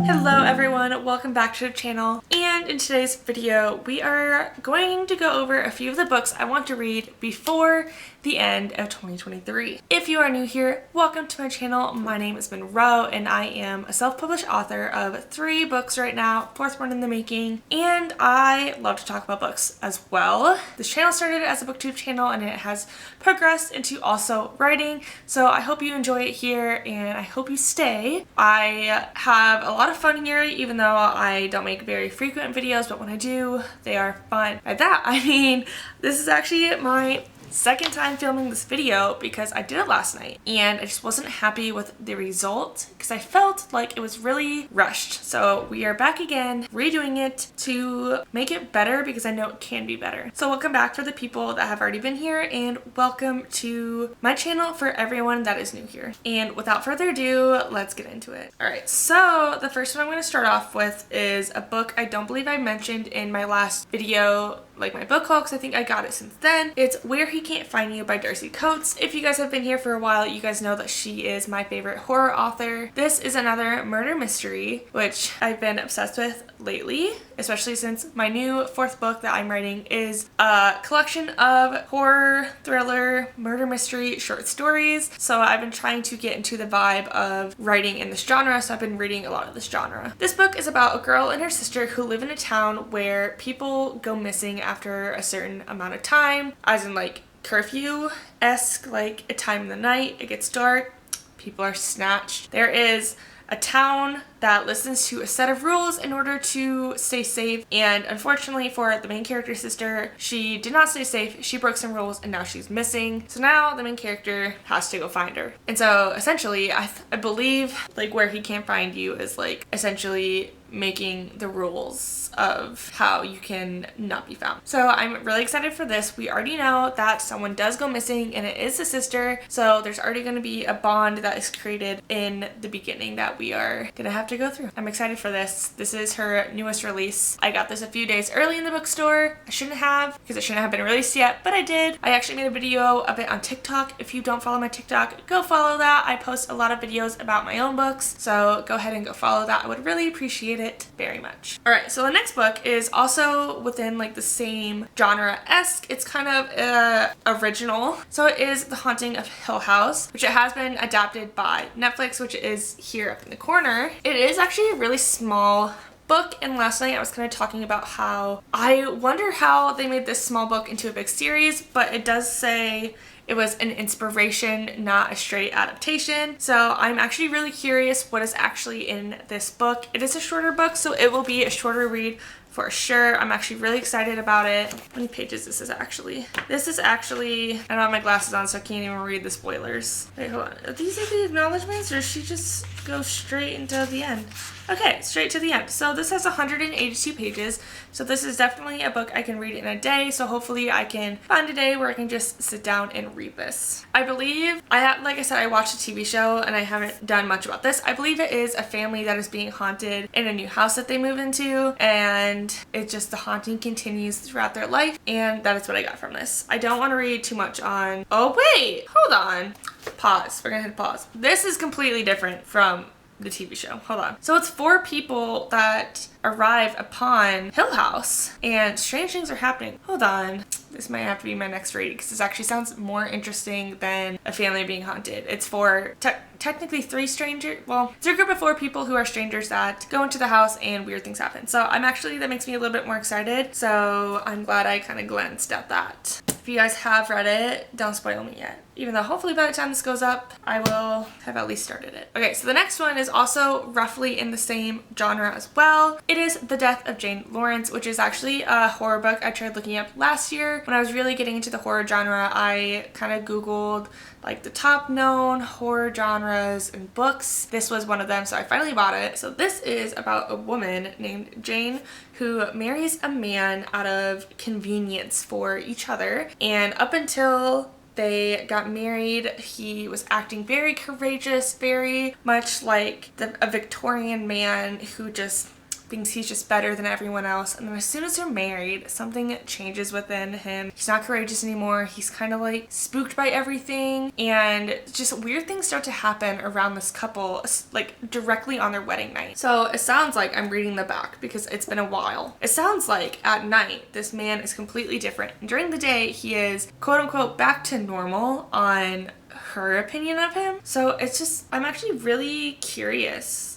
Hello everyone, welcome back to the channel, and in today's video we are going to go over a few of the books I want to read before the end of 2023. If you are new here, welcome to my channel. My name is Monroe and I am a self-published author of 3 books right now, 4th one in the making, and I love to talk about books as well. This channel started as a booktube channel and it has progressed into also writing, so I hope you enjoy it here and I hope you stay. I have a lot of fun here, even though I don't make very frequent videos, but when I do, they are fun. By that, I mean, this is actually my second time filming this video because I did it last night and I just wasn't happy with the result because I felt like it was really rushed. So we are back again, redoing it to make it better because I know it can be better. So welcome back for the people that have already been here, and welcome to my channel for everyone that is new here. And without further ado, let's get into it. Alright, so the first one I'm going to start off with is a book I don't believe I mentioned in my last video, like my book haul, because I think I got it since then. It's Where He Can't Find You by Darcy Coates. If you guys have been here for a while, you guys know that she is my favorite horror author. This is another murder mystery, which I've been obsessed with lately, especially since my new 4th book that I'm writing is a collection of horror, thriller, murder mystery short stories. So I've been trying to get into the vibe of writing in this genre, so I've been reading a lot of this genre. This book is about a girl and her sister who live in a town where people go missing after a certain amount of time, as in like curfew-esque, like a time in the night, it gets dark, people are snatched. There is a town that listens to a set of rules in order to stay safe, and unfortunately for the main character's sister, she did not stay safe. She broke some rules and now she's missing. So now the main character has to go find her. And so essentially I believe like Where He Can't Find You is like essentially making the rules of how you can not be found. So I'm really excited for this. We already know that someone does go missing and it is the sister, so there's already going to be a bond that is created in the beginning that we are gonna have to go through. I'm excited for this. This is her newest release. I got this a few days early in the bookstore. I shouldn't have, because it shouldn't have been released yet, but I did. I actually made a video of it on TikTok. If you don't follow my TikTok, go follow that. I post a lot of videos about my own books, so go ahead and go follow that. I would really appreciate it very much. Alright, so the next book is also within like the same genre-esque. It's kind of original. So it is The Haunting of Hill House, which it has been adapted by Netflix, which is here up in the corner. It is actually a really small book, and last night I was kind of talking about how I wonder how they made this small book into a big series, but it does say it was an inspiration, not a straight adaptation. So I'm actually really curious what is actually in this book. It is a shorter book, so it will be a shorter read for sure. I'm actually really excited about it. How many pages this is actually? This is actually, I don't have my glasses on so I can't even read the spoilers. Wait, hold on. Are these like the acknowledgements or does she just go straight into the end? Okay, straight to the end. So this has 182 pages. So this is definitely a book I can read in a day. So hopefully I can find a day where I can just sit down and read this. I believe, like I said, I watched a TV show and I haven't done much about this. I believe it is a family that is being haunted in a new house that they move into, and it's just the haunting continues throughout their life, and that is what I got from this. I don't want to read too much on, oh wait, hold on. Pause. We're gonna hit pause. This is completely different from the TV show. Hold on. So it's 4 people that arrive upon Hill House and strange things are happening. Hold on. This might have to be my next read because this actually sounds more interesting than a family being haunted. It's for technically 3 strangers. Well, it's a group of 4 people who are strangers that go into the house and weird things happen. So that makes me a little bit more excited. So I'm glad I kind of glanced at that. If you guys have read it, don't spoil me yet. Even though hopefully by the time this goes up, I will have at least started it. Okay, so the next one is also roughly in the same genre as well. It is The Death of Jane Lawrence, which is actually a horror book I tried looking up last year. When I was really getting into the horror genre, I kind of Googled like the top known horror genres and books. This was one of them, so I finally bought it. So this is about a woman named Jane who marries a man out of convenience for each other, and up until they got married, he was acting very courageous, very much like a Victorian man who just thinks he's just better than everyone else. And then as soon as they're married, something changes within him. He's not courageous anymore. He's kind of like spooked by everything, and just weird things start to happen around this couple, like directly on their wedding night. So it sounds like, I'm reading the back because it's been a while. It sounds like at night, this man is completely different. And during the day, he is quote unquote back to normal on her opinion of him. So it's just, I'm actually really curious.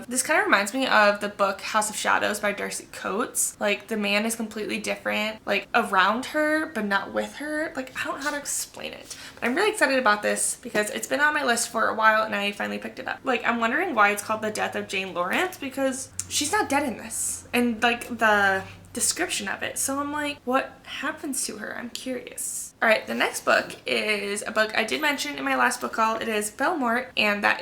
This kind of reminds me of the book House of Shadows by Darcy Coates. Like, the man is completely different, like around her but not with her. Like, I don't know how to explain it, but I'm really excited about this because it's been on my list for a while and I finally picked it up. Like, I'm wondering why it's called The Death of Jane Lawrence, because she's not dead in this, and like the description of it. So I'm like, what happens to her? I'm curious. Alright, the next book is a book I did mention in my last book haul. It is Belmort, and it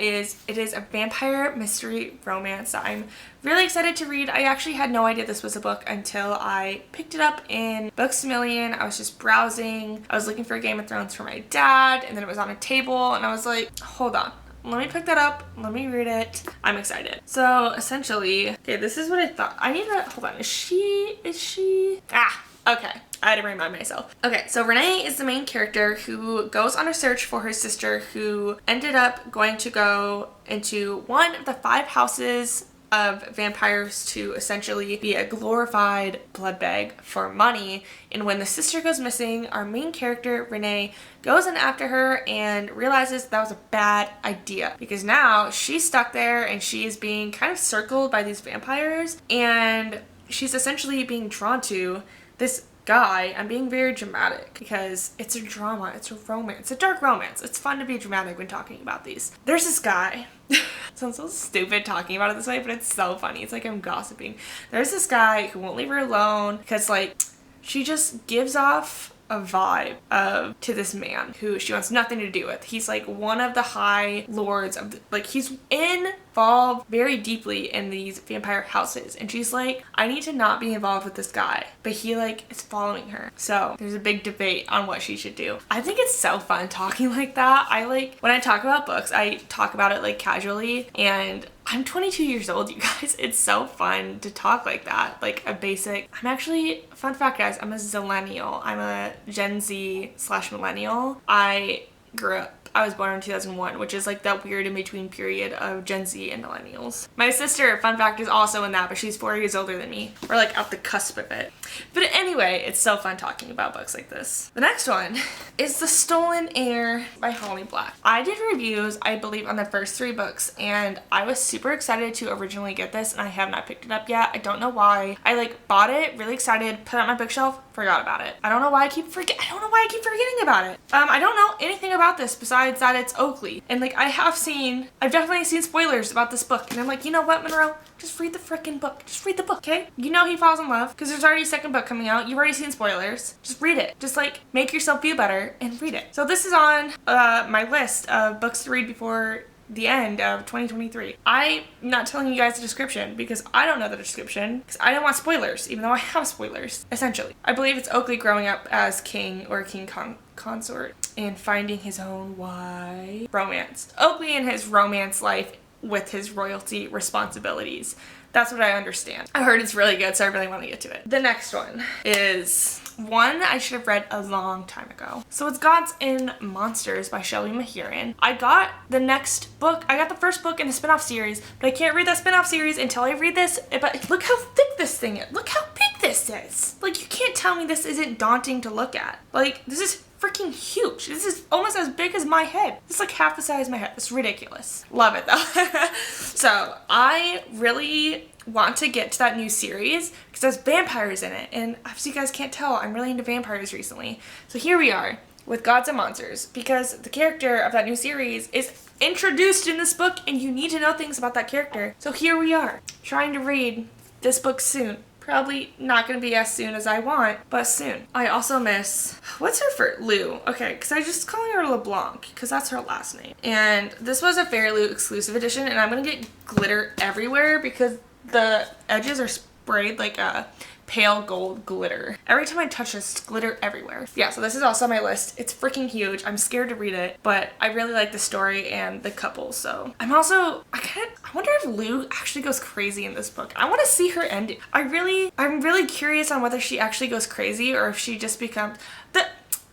is a vampire mystery romance that I'm really excited to read. I actually had no idea this was a book until I picked it up in Books A Million. I was just browsing. I was looking for Game of Thrones for my dad, and then it was on a table, and I was like, hold on. Let me pick that up. Let me read it. I'm excited. So essentially, okay, this is what I thought. I need to, hold on. Is she? Okay. I had to remind myself. Okay, so Renee is the main character who goes on a search for her sister, who ended up going to go into one of the 5 houses of vampires to essentially be a glorified blood bag for money. And when the sister goes missing, our main character, Renee, goes in after her and realizes that was a bad idea, because now she's stuck there and she is being kind of circled by these vampires, and she's essentially being drawn to this guy. I'm being very dramatic because it's a drama, it's a romance, it's a dark romance. It's fun to be dramatic when talking about these. There's this guy. Sounds so stupid talking about it this way, but it's so funny. It's like I'm gossiping. There's this guy who won't leave her alone because, like, she just gives off a vibe to this man who she wants nothing to do with. He's like one of the high lords of he's involved very deeply in these vampire houses, and she's like, I need to not be involved with this guy, but he like is following her. So there's a big debate on what she should do. I think it's so fun talking like that. I like, when I talk about books, I talk about it like casually, and I'm 22 years old, you guys. It's so fun to talk like that, like a basic. I'm actually, fun fact guys, I'm a zillennial. I'm a Gen Z / millennial. I was born in 2001, which is like that weird in-between period of Gen Z and millennials. My sister, fun fact, is also in that, but she's 4 years older than me. We're like at the cusp of it. But anyway, it's so fun talking about books like this. The next one is The Stolen Heir by Holly Black. I did reviews, I believe, on the first 3 books, and I was super excited to originally get this, and I have not picked it up yet. I don't know why. I like bought it, really excited, put it on my bookshelf, forgot about it. I don't know why I keep forgetting about it. I don't know anything about this besides that it's Oakley. And like, I've definitely seen spoilers about this book, and I'm like, you know what, Monroe? Just read the freaking book. Just read the book, okay? You know he falls in love because there's already a second book coming out. You've already seen spoilers. Just read it. Just like make yourself feel better and read it. So this is on my list of books to read before the end of 2023. I'm not telling you guys the description because I don't know the description because I don't want spoilers, even though I have spoilers, essentially. I believe it's Oakley growing up as king or king consort and finding his own wife. Romance. Oakley and his romance life with his royalty responsibilities. That's what I understand. I heard it's really good, so I really want to get to it. The next one is one I should have read a long time ago. So it's Gods and Monsters by Shelley Mahiran. I got the next book. I got the first book in the spin-off series, but I can't read that spin-off series until I read this. But look how thick this thing is. Look how big this is. Like, you can't tell me this isn't daunting to look at. Like, this is freaking huge. This is almost as big as my head. It's like half the size of my head. It's ridiculous. Love it though. So I really want to get to that new series because there's vampires in it, and as you guys can't tell, I'm really into vampires recently. So here we are with Gods and Monsters because the character of that new series is introduced in this book, and you need to know things about that character. So here we are trying to read this book soon. Probably not going to be as soon as I want, but soon. I also miss, what's her first? Lou. Okay, because I just calling her LeBlanc because that's her last name. And this was a Fairy Lou exclusive edition, and I'm going to get glitter everywhere because the edges are sprayed like a pale gold glitter. Every time I touch this, glitter everywhere. Yeah, so this is also on my list. It's freaking huge. I'm scared to read it, but I really like the story and the couple. So I'm also, I wonder if Lou actually goes crazy in this book. I want to see her ending. I'm really curious on whether she actually goes crazy or if she just becomes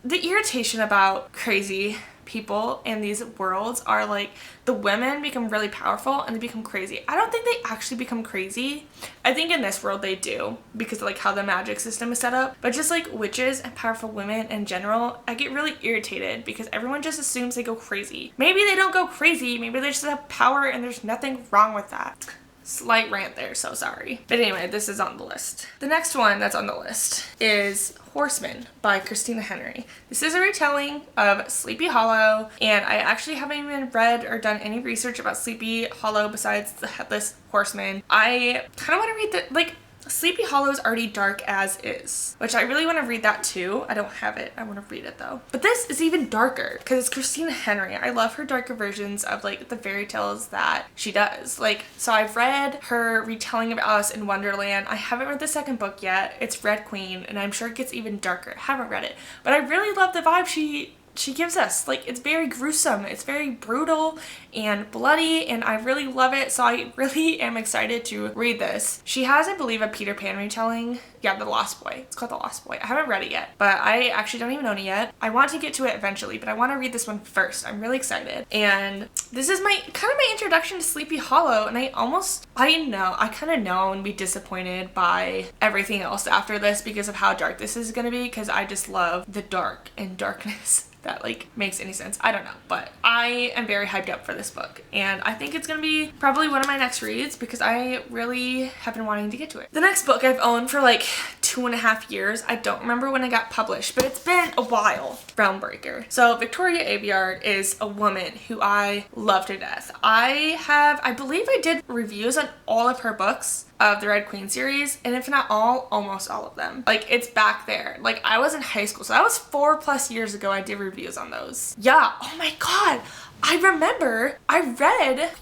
the irritation about crazy people in these worlds are like the women become really powerful and they become crazy. I don't think they actually become crazy. I think in this world they do because of like how the magic system is set up. But just like witches and powerful women in general, I get really irritated because everyone just assumes they go crazy. Maybe they don't go crazy. Maybe they just have power and there's nothing wrong with that. Slight rant there, so sorry. But anyway, this is on the list. The next one that's on the list is Horseman by Christina Henry. This is a retelling of Sleepy Hollow, and I actually haven't even read or done any research about Sleepy Hollow besides the Headless Horseman. I kind of want to read the, like, Sleepy Hollow is already dark as is, which I really want to read that too. I don't have it. I want to read it though. But this is even darker because it's Christina Henry. I love her darker versions of like the fairy tales that she does. Like, so I've read her retelling of Alice in Wonderland. I haven't read the second book yet. It's Red Queen, and I'm sure it gets even darker. I haven't read it, but I really love the vibe she gives us. Like, it's very gruesome, it's very brutal and bloody, and I really love it, so I really am excited to read this. She has, I believe, a Peter Pan retelling. Yeah, The Lost Boy. It's called The Lost Boy. I haven't read it yet, but I actually don't even own it yet. I want to get to it eventually, but I want to read this one first. I'm really excited. And this is my kind of my introduction to Sleepy Hollow, and I kind of know I'm gonna be disappointed by everything else after this because of how dark this is gonna be, because I just love the dark and darkness. That like makes any sense. I don't know, but I am very hyped up for this book, and I think it's gonna be probably one of my next reads because I really have been wanting to get to it. The next book I've owned for like 2.5 years. I don't remember when it got published, but it's been a while. Realmbreaker. So Victoria Aveyard is a woman who I love to death. I believe I did reviews on all of her books of the Red Queen series, and if not all, almost all of them. Like, it's back there. Like, I was in high school, so that was 4+ years ago I did reviews on those. Yeah, oh my god, I remember I read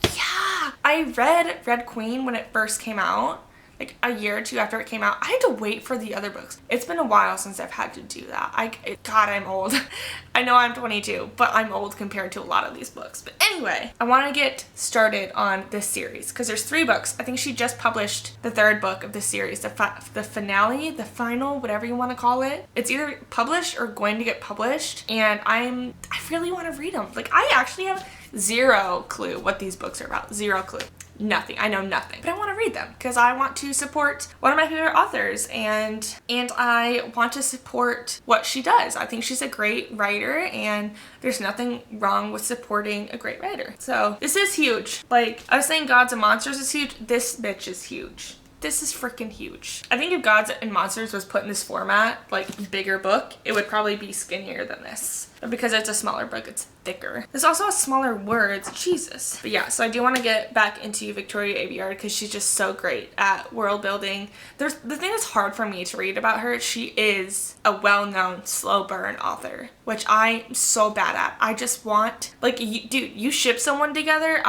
Red Queen when it first came out. Like a year or two after it came out. I had to wait for the other books. It's been a while since I've had to do that. God, I'm old. I know I'm 22, but I'm old compared to a lot of these books. But anyway, I want to get started on this series because there's 3 books. I think she just published the 3rd book of the series, the finale, the final, whatever you want to call it. It's either published or going to get published, and I really want to read them. Like, I actually have zero clue what these books are about. Zero clue. Nothing. I know nothing. But I want to read them because I want to support one of my favorite authors, and I want to support what she does. I think she's a great writer, and there's nothing wrong with supporting a great writer. So this is huge. Like, I was saying Gods and Monsters is huge. This bitch is huge. This is freaking huge. I think if Gods and Monsters was put in this format, like bigger book, it would probably be skinnier than this. But because it's a smaller book, it's thicker. There's also smaller words, Jesus. But yeah, so I do want to get back into Victoria Aveyard because she's just so great at world building. The thing that's hard for me to read about her, she is a well-known slow burn author, which I'm so bad at. I just want, like, you ship someone together,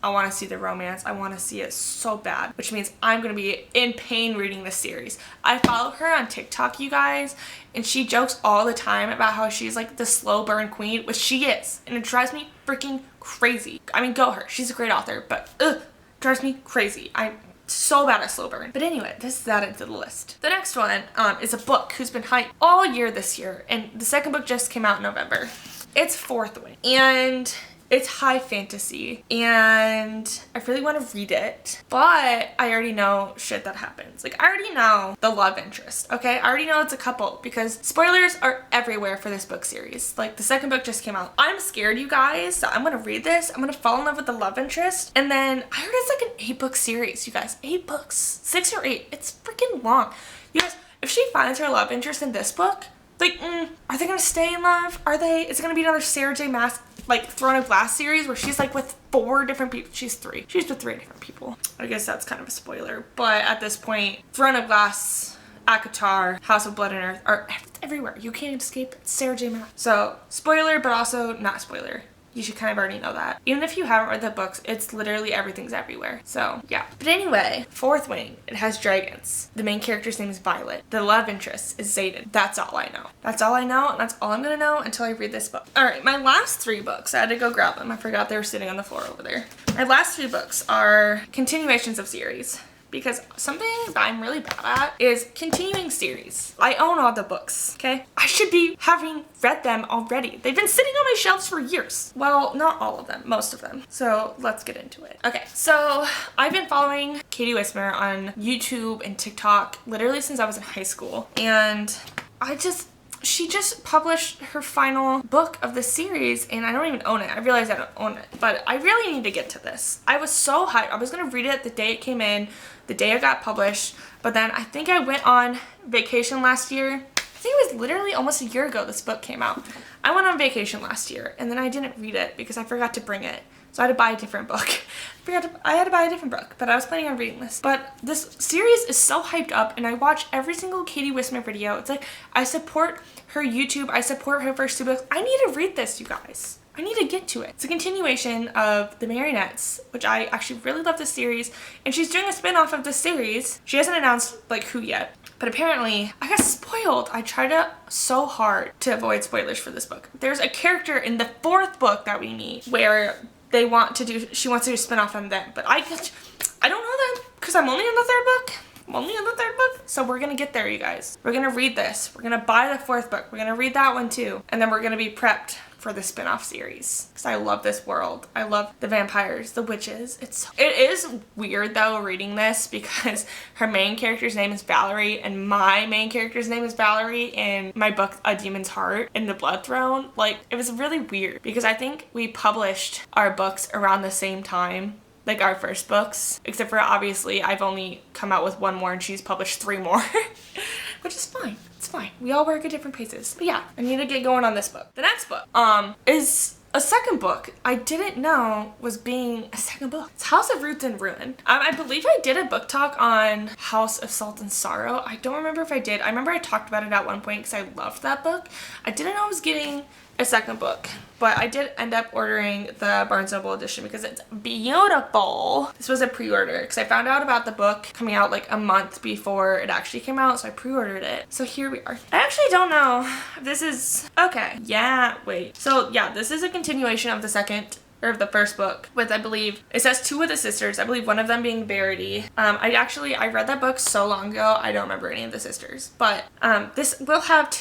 I want to see the romance. I want to see it so bad, which means I'm going to be in pain reading this series. I follow her on TikTok, you guys, and she jokes all the time about how she's like the slow burn queen, which she is, and it drives me freaking crazy. I mean, go her. She's a great author, but drives me crazy. I'm so bad at slow burn. But anyway, this is that into the list. The next one is a book who's been hyped all year this year, and the second book just came out in November. It's Fourth Wing, and it's high fantasy, and I really want to read it, but I already know shit that happens. Like, I already know the love interest, okay? I already know it's a couple because spoilers are everywhere for this book series. Like, the second book just came out. I'm scared, you guys, so I'm gonna read this. I'm gonna fall in love with the love interest, and then I heard it's like an 8-book series, you guys. 8 books. 6 or 8. It's freaking long. You guys, if she finds her love interest in this book, like, are they gonna stay in love? Is it gonna be another Sarah J. Maas, like, Throne of Glass series where she's like with 4 different people? She's 3. She's with 3 different people. I guess that's kind of a spoiler. But at this point, Throne of Glass, ACOTAR, House of Blood and Earth are everywhere. You can't escape Sarah J. Maas. So, spoiler, but also not spoiler. you should kind of already know that. Even if you haven't read the books, it's literally everything's everywhere. So yeah. But anyway, Fourth Wing, it has dragons. The main character's name is Violet. The love interest is Xaden. That's all I know. That's all I know, and that's all I'm gonna know until I read this book. Alright, my last 3 books, I had to go grab them. I forgot they were sitting on the floor over there. My last 3 books are continuations of series. Because something that I'm really bad at is continuing series. I own all the books, okay? I should be having read them already. They've been sitting on my shelves for years. Well, not all of them, most of them. So let's get into it. Okay, so I've been following Katie Wismer on YouTube and TikTok literally since I was in high school. And she just published her final book of the series, and I don't even own it. I realize I don't own it, but I really need to get to this. I was so hyped. I was gonna read it the day it came in, the day it got published, but then I think I went on vacation last year. I think it was literally almost a year ago this book came out. I went on vacation last year, and then I didn't read it because I forgot to bring it. So I had to buy a different book. I had to buy a different book, but I was planning on reading this. But this series is so hyped up, and I watch every single Katie Wismer video. It's like, I support her YouTube. I support her first 2 books. I need to read this, you guys. I need to get to it. It's a continuation of The Marionettes, which I actually really love this series. And she's doing a spin-off of this series. She hasn't announced, like, who yet. But apparently, I got spoiled. I tried so hard to avoid spoilers for this book. There's a character in the 4th book that we meet where she wants to do a spin-off on them, but I don't know them because I'm only in the 3rd book. I'm only in the 3rd book. So we're gonna get there, you guys. We're gonna read this. We're gonna buy the 4th book. We're gonna read that one too. And then we're gonna be prepped for the spin-off series. Because I love this world. I love the vampires, the witches. It is weird though reading this because her main character's name is Valerie and my main character's name is Valerie in my book A Demon's Heart in the Blood Throne. Like, it was really weird because I think we published our books around the same time. Like our first books, except for obviously I've only come out with 1 more and she's published 3 more, which is fine. It's fine. We all work at different paces. But yeah, I need to get going on this book. The next book is a 2nd book I didn't know was being a 2nd book. It's House of Roots and Ruin. I believe I did a book talk on House of Salt and Sorrow. I don't remember if I did. I remember I talked about it at one point because I loved that book. I didn't know I was getting a 2nd book, but I did end up ordering the Barnes & Noble edition because it's beautiful. This was a pre-order because I found out about the book coming out like a month before it actually came out, so I pre-ordered it. So here we are. I actually don't know if this is, okay, yeah, wait. So yeah, this is a continuation of the 2nd or the 1st book with, I believe, it says 2 of the sisters. I believe one of them being Verity. I read that book so long ago, I don't remember any of the sisters. But this will have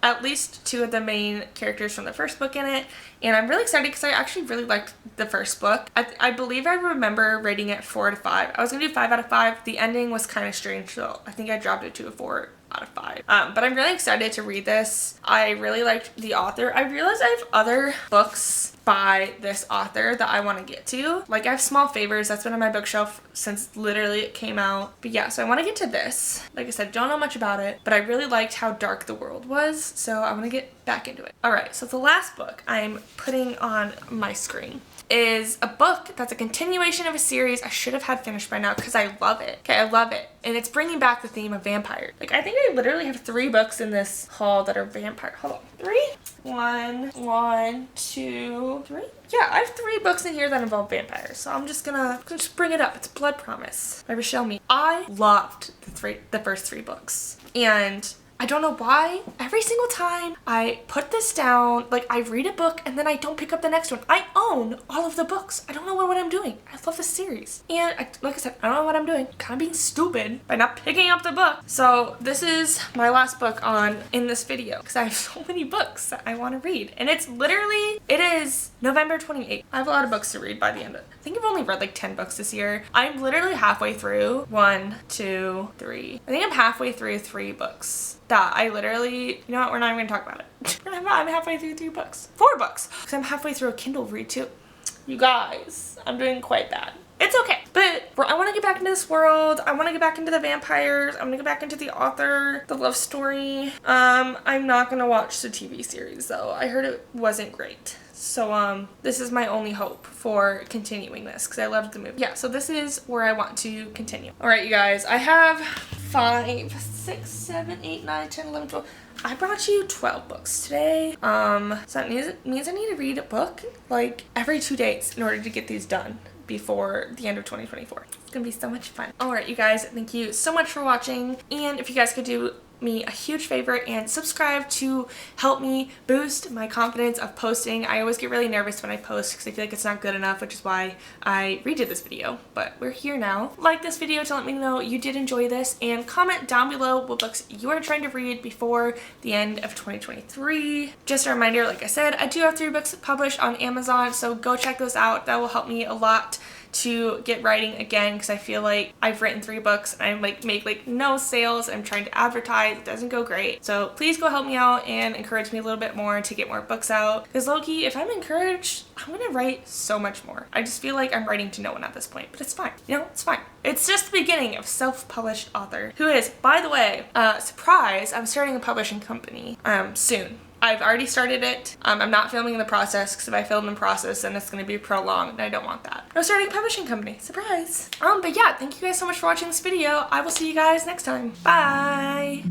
at least 2 of the main characters from the 1st book in it. And I'm really excited because I actually really liked the 1st book. I believe I remember rating it 4 out of 5. I was gonna do 5 out of 5. The ending was kind of strange, so I think I dropped it to a 4 out of 5. But I'm really excited to read this. I really liked the author. I realized I have other books by this author that I want to get to. Like, I have Small Favors. That's been on my bookshelf since literally it came out. But yeah, so I want to get to this. Like I said, don't know much about it, but I really liked how dark the world was, so I want to get back into it. Alright, so the last book I'm putting on my screen is a book that's a continuation of a series I should have had finished by now because I love it. Okay, I love it. And it's bringing back the theme of vampires. Like, I think I literally have 3 books in this haul that are vampire. Hold on. 3? 1, 2, 3? Yeah, I have 3 books in here that involve vampires. So I'm just gonna bring it up. It's Blood Promise by Rochelle Mead. I loved the first 3 books. And I don't know why. Every single time I put this down, like, I read a book and then I don't pick up the next one. I own all of the books. I don't know what I'm doing. I love this series. And like I said, I don't know what I'm doing. I'm kind of being stupid by not picking up the book. So this is my last book in this video because I have so many books that I want to read. And it is November 28th. I have a lot of books to read by the end of it. I think I've only read like 10 books this year. I'm literally halfway through 1, 2, 3. I think I'm halfway through 3 books. That I literally, you know what, we're not even gonna talk about it. I'm halfway through 3 books. 4 books. Because I'm halfway through a Kindle read too. You guys, I'm doing quite bad. It's okay. But I want to get back into this world. I want to get back into the vampires. I want to get back into the author, the love story. I'm not gonna watch the TV series though. I heard it wasn't great. So this is my only hope for continuing this because I loved the movie. Yeah, so this is where I want to continue. All right, you guys, I have 5, 6, 7, 8, 9, 10, 11, 12. I brought you 12 books today. So that means I need to read a book like every 2 days in order to get these done before the end of 2024. It's gonna be so much fun. Alright, you guys, thank you so much for watching. And if you guys could do me a huge favor and subscribe to help me boost my confidence of posting. I always get really nervous when I post because I feel like it's not good enough, which is why I redid this video, but we're here now. Like this video to let me know you did enjoy this, and comment down below what books you are trying to read before the end of 2023. Just a reminder, like I said, I do have 3 books published on Amazon, so go check those out. That will help me a lot to get writing again, because I feel like I've written 3 books and I make no sales. I'm trying to advertise, it doesn't go great. So please go help me out and encourage me a little bit more to get more books out, because low-key, if I'm encouraged, I'm gonna write so much more. I just feel like I'm writing to no one at this point, but it's fine. You know, it's fine. It's just the beginning of self-published author, who is, by the way, surprise, I'm starting a publishing company soon. I've already started it. I'm not filming in the process, because if I film in the process, then it's going to be prolonged, and I don't want that. I'm starting a publishing company. Surprise! But yeah, thank you guys so much for watching this video. I will see you guys next time. Bye!